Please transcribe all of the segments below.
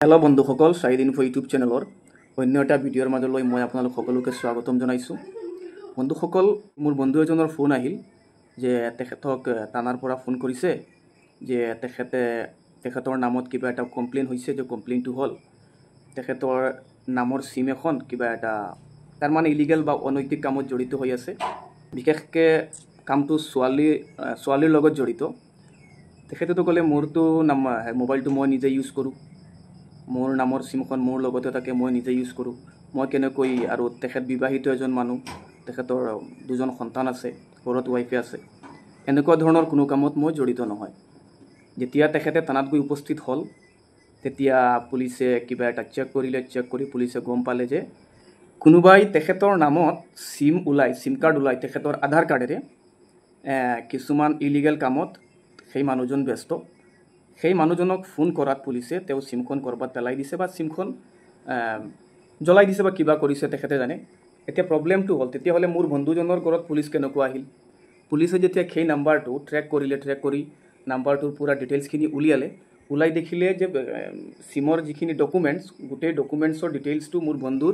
Hello' বন্ধুসকল, side info YouTube চেনেলৰ অন্য এটা ভিডিঅ'ৰ মাজলৈ মই আপোনালোক সকলোকে স্বাগতম জনাইছোঁ। বন্ধুসকল, মোৰ বন্ধু এজনৰ ফোন আহিল যে তেখেতক থানাৰ পৰা ফোন কৰিছে যে তেখেতৰ নামত কিবা এটা কমপ্লেইন হৈছে। যে কমপ্লেইনটো হ'ল তেখেতৰ নামৰ চিম এখন কিবা এটা তাৰমানে ইলিগেল বা অনৈতিক কামত জড়িত হৈ আছে। বিশেষকৈ কামটো ছোৱালীৰ লগত জড়িত। তেখেতেতো ক'লে মোৰতো মোবাইলটো মই নিজে ইউজ কৰোঁ, মোৰ নামৰ চিমখন মোৰ লগতে থাকে, মই নিজে ইউজ কৰোঁ। মই কেনেকৈ, আৰু তেখেত বিবাহিত এজন মানুহ, তেখেতৰ দুজন সন্তান আছে, ঘৰত ৱাইফে আছে, এনেকুৱা ধৰণৰ কোনো কামত মই জড়িত নহয়। যেতিয়া তেখেতে থানাত গৈ উপস্থিত হ'ল তেতিয়া পুলিচে কিবা এটা চেক কৰি পুলিচে গম পালে যে কোনোবাই তেখেতৰ নামত চিম কাৰ্ড ওলাই তেখেতৰ আধাৰ কাৰ্ডেৰে কিছুমান ইলিগেল কামত সেই মানুহজন ব্যস্ত। সেই মানুহজনক ফোন কৰাত পুলিচে তেওঁ চিমখন ক'ৰবাত পেলাই দিছে বা চিমখন জ্বলাই দিছে বা কিবা কৰিছে তেখেতে জানে। এতিয়া প্ৰব্লেমটো হ'ল তেতিয়াহ'লে মোৰ বন্ধুজনৰ ঘৰত পুলিচ কেনেকুৱা আহিল? পুলিচে যেতিয়া সেই নাম্বাৰটো ট্ৰেক কৰি নাম্বাৰটোৰ পূৰা ডিটেইলছখিনি ওলাই দেখিলে যে চিমৰ যিখিনি ডকুমেণ্টছ, গোটেই ডকুমেণ্টছৰ ডিটেইলছটো মোৰ বন্ধুৰ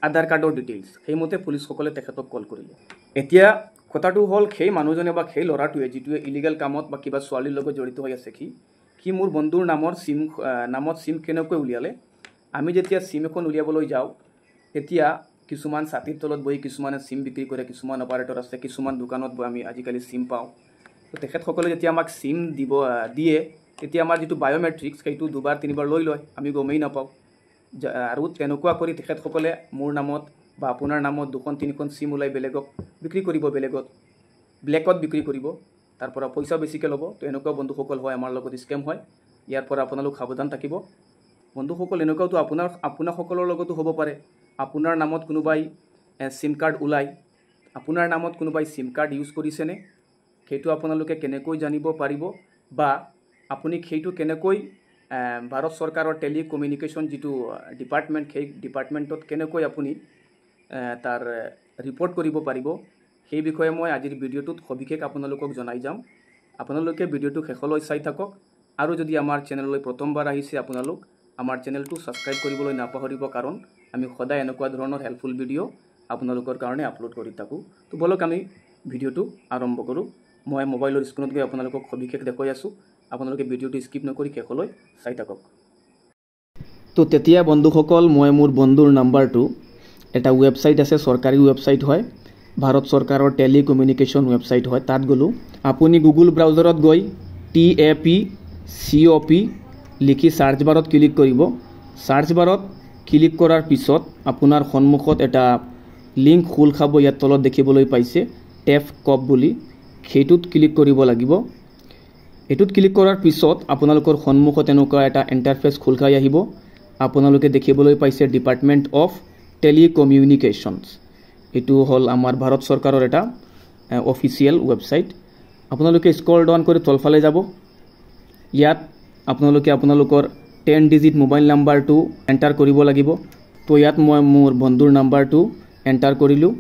আধাৰ কাৰ্ডৰ ডিটেইলছ। সেইমতে পুলিচসকলে তেখেতক কল কৰিলে। এতিয়া কথাটো হ'ল সেই মানুহজনে বা সেই ল'ৰাটোৱে যিটোৱে ইলিগেল কামত বা কিবা ছোৱালীৰ লগত জড়িত হৈ আছে, সি মোৰ বন্ধুৰ নামত চিম কেনেকৈ উলিয়ালে? আমি যেতিয়া চিম এখন উলিয়াবলৈ যাওঁ তেতিয়া কিছুমান ছাতিৰ তলত বহি কিছুমানে চিম বিক্ৰী কৰে, কিছুমান অপাৰেটৰ আছে, কিছুমান দোকানত আমি আজিকালি চিম পাওঁ। তো তেখেতসকলে যেতিয়া আমাক চিম দিয়ে তেতিয়া আমাৰ যিটো বায়'মেট্ৰিক্স সেইটো 2-3 বাৰ লৈ লয়, আমি গমেই নাপাওঁ। আৰু তেনেকুৱা কৰি তেখেতসকলে মোৰ নামত বা আপোনাৰ নামত 2-3খন চিম ওলাই বেলেগক বিক্ৰী কৰিব, ব্লেকত বিক্ৰী কৰিব, তাৰ পৰা পইচা বেছিকৈ ল'ব। তো এনেকুৱা বন্ধুসকল হয়, আমাৰ লগত স্কেম হয়। ইয়াৰ পৰা আপোনালোক সাৱধান থাকিব। বন্ধুসকল, এনেকুৱাতো আপোনাসকলৰ লগতো হ'ব পাৰে। আপোনাৰ নামত কোনোবাই চিম কাৰ্ড ওলাই, আপোনাৰ নামত কোনোবাই চিম কাৰ্ড ইউজ কৰিছেনে সেইটো আপোনালোকে কেনেকৈ জানিব পাৰিব, বা আপুনি সেইটো কেনেকৈ ভাৰত চৰকাৰৰ টেলিকমিউনিকেশ্যন যিটো ডিপাৰ্টমেণ্ট, সেই ডিপাৰ্টমেণ্টত কেনেকৈ আপুনি তাৰ ৰিপৰ্ট কৰিব পাৰিব, সেই বিষয়ে মই আজিৰ ভিডিঅ'টোত সবিশেষ আপোনালোকক জনাই যাম। আপোনালোকে ভিডিঅ'টো শেষলৈ চাই থাকক। আৰু যদি আমাৰ চেনেললৈ প্ৰথমবাৰ আহিছে আপোনালোক আমাৰ চেনেলটো ছাবস্ক্ৰাইব কৰিবলৈ নাপাহৰিব, কাৰণ আমি সদায় এনেকুৱা ধৰণৰ হেল্পফুল ভিডিঅ' আপোনালোকৰ কাৰণে আপলোড কৰি থাকোঁ। তো বলক আমি ভিডিঅ'টো আৰম্ভ কৰোঁ। মই মোবাইলৰ স্ক্ৰীণত গৈ আপোনালোকক সবিশেষ দেখুৱাই আছোঁ। আপোনালোকে ভিডিঅ'টো স্কিপ নকৰি শেষলৈ চাই থাকক। তো তেতিয়া বন্ধুসকল, মই মোৰ বন্ধুৰ নাম্বাৰটো, এটা ৱেবছাইট আছে, চৰকাৰী ৱেবছাইট হয়, ভাৰত চৰকাৰৰ টেলিকমিউনিকেশ্যন ৱেবছাইট হয়, তাত গ'লোঁ। আপুনি গুগল ব্ৰাউজাৰত গৈ TAPCOP লিখি ছাৰ্চ বাৰত ক্লিক কৰিব। ছাৰ্চ বাৰত ক্লিক কৰাৰ পিছত আপোনাৰ সন্মুখত এটা লিংক খোল খাব। ইয়াত তলত দেখিবলৈ পাইছে টেপ কপ বুলি, সেইটোত ক্লিক কৰিব লাগিব। এইটোত ক্লিক কৰাৰ পিছত আপোনালোকৰ সন্মুখত এনেকুৱা এটা ইণ্টাৰফেচ খোল খাই আহিব। আপোনালোকে দেখিবলৈ পাইছে ডিপাৰ্টমেণ্ট অফ টেলিকমিউনিকেশ্যনছ। এইটো হ'ল আমাৰ ভাৰত চৰকাৰৰ এটা অফিচিয়েল ৱেবছাইট। আপোনালোকে স্ক্ৰল ডাউন কৰি তলফালে যাব। ইয়াত আপোনালোকে আপোনালোকৰ 10 ডিজিট মোবাইল নাম্বাৰটো এণ্টাৰ কৰিব লাগিব। তো ইয়াত মই মোৰ বন্ধুৰ নাম্বাৰটো এণ্টাৰ কৰিলোঁ।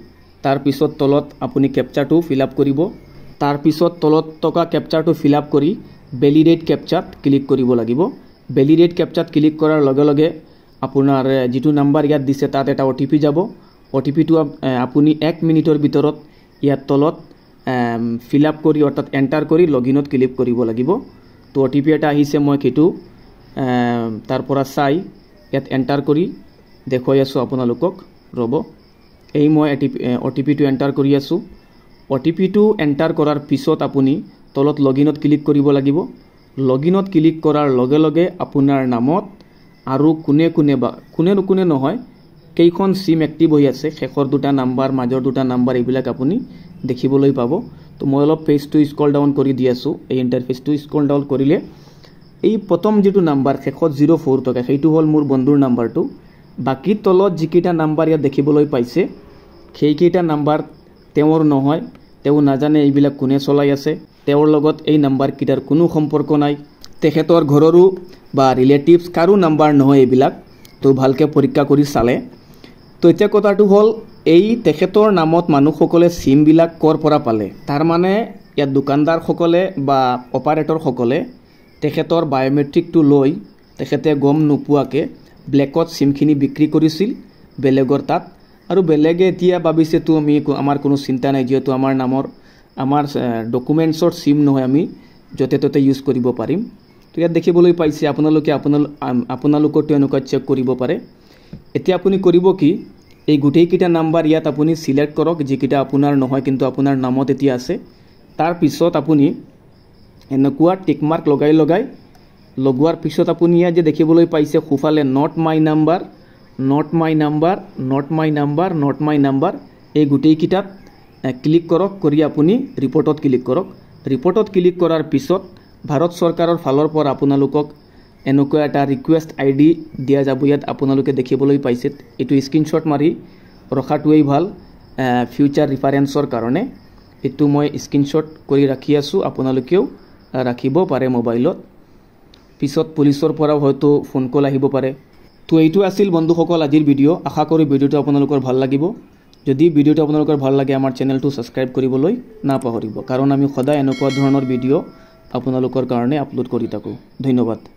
তাৰপিছত তলত আপুনি কেপচাৰটো ফিল আপ কৰিব। তাৰপিছত তলত থকা কেপচাৰটো ফিল আপ কৰি ভেলিডেট কেপচাত ক্লিক কৰিব লাগিব। ভেলিডেট কেপচাত ক্লিক কৰাৰ লগে লগে আপোনাৰ যিটো নাম্বাৰ ইয়াত দিছে তাত এটা OTP যাব। OTPটো আপুনি 1 মিনিটৰ ভিতৰত ইয়াত তলত ফিল আপ কৰি, অৰ্থাৎ এণ্টাৰ কৰি লগইনত ক্লিক কৰিব লাগিব। তো OTP এটা আহিছে, মই সেইটো তাৰ পৰা চাই ইয়াত এণ্টাৰ কৰি দেখুৱাই আছোঁ আপোনালোকক। ৰ'ব, এই মই OTPটো এণ্টাৰ কৰি আছোঁ। OTPটো এণ্টাৰ কৰাৰ পিছত আপুনি তলত লগইনত ক্লিক কৰিব লাগিব। লগইনত ক্লিক কৰাৰ লগে লগে আপোনাৰ নামত আৰু কোনে নহয়, কেইখন চিম এক্টিভ হৈ আছে, শেষৰ 2টা নাম্বাৰ, মাজৰ 2টা নাম্বাৰ, এইবিলাক আপুনি দেখিবলৈ পাব। তো মই অলপ পেজটো স্ক্ৰল ডাউন কৰি দি আছোঁ। এই ইণ্টাৰফেচটো স্ক্ৰল ডাউন কৰিলে এই প্ৰথম যিটো নাম্বাৰ শেষত 04 থকা, সেইটো হ'ল মোৰ বন্ধুৰ নাম্বাৰটো। বাকী তলত যিকেইটা নাম্বাৰ ইয়াত দেখিবলৈ পাইছে সেইকেইটা নাম্বাৰ তেওঁৰ নহয়, তেওঁ নাজানে এইবিলাক কোনে চলাই আছে, তেওঁৰ লগত এই নাম্বাৰকেইটাৰ কোনো সম্পৰ্ক নাই, তেখেতৰ ঘৰৰো বা ৰিলেটিভছ কাৰো নাম্বাৰ নহয় এইবিলাক। তো ভালকৈ পৰীক্ষা কৰি চালে। তো এতিয়া কথাটো হ'ল, এই তেখেতৰ নামত মানুহসকলে চিমবিলাক ক'ৰ পৰা পালে? তাৰমানে ইয়াত দোকানদাৰসকলে বা অপাৰেটৰসকলে তেখেতৰ বায়'মেট্ৰিকটো লৈ তেখেতে গম নোপোৱাকৈ ব্লেকত সিমখিনি বিক্ৰী কৰিছিল বেলেগৰ তাত আৰু বেলেগে এতিয়া ভাবিছে তো আমাৰ কোনো চিন্তা নাই যিহেতু আমাৰ নামৰ আমাৰ ডকুমেণ্টছৰ সিম নহয় আমি য'তে ত'তে ইউজ কৰিব পাৰিম তো ইয়াত দেখিবলৈ পাইছে আপোনালোকৰটো এনেকুৱা চেক কৰিব পাৰে এতিয়া আপুনি কৰিব কি এই গোটেইকেইটা নাম্বাৰ ইয়াত আপুনি সিলেক্ট কৰক যিকেইটা আপোনাৰ নহয় কিন্তু আপোনাৰ নামত এতিয়া আছে তাৰ পিছত আপুনি এনেকুৱা টিক মাৰ্ক লগোৱাৰ পিছত আপুনি ইয়াত যে দেখিবলৈ পাইছে খুফালে নট মাই নাম্বাৰ এই গোটেইকেইটাত ক্লিক কৰক কৰি আপুনি ৰিপৰ্টত ক্লিক কৰাৰ পিছত ভাৰত চৰকাৰৰ ফালৰ পৰা আপোনালোকক এনেকুৱা এটা ৰিকুৱেষ্ট আইডি দিয়া যাব ইয়াত আপোনালোকে দেখিবলৈ পাইছে এইটো স্ক্ৰীনশ্বট মাৰি ৰখাটোৱেই ভাল ফিউচাৰ ৰেফাৰেন্সৰ কাৰণে এইটো মই স্ক্ৰীনশ্বট কৰি ৰাখি আছোঁ আপোনালোকেও ৰাখিব পাৰে মোবাইলত পিছত পুলিচৰ পৰা হয়তো ফোন কল আহিব পাৰে তো এইটো আছিল বন্ধুসকল আজিৰ ভিডিঅ' আশা কৰোঁ ভিডিঅ'টো আপোনালোকৰ ভাল লাগিব যদি ভিডিঅ'টো আপোনালোকৰ ভাল লাগে আমাৰ চেনেলটো সাবস্ক্ৰাইব কৰিবলৈ নাপাহৰিব কাৰণ আমি সদায় এনেকুৱা ধৰণৰ ভিডিঅ' আপোনালোকৰ কাৰণে আপলোড কৰি থাকোঁ ধন্যবাদ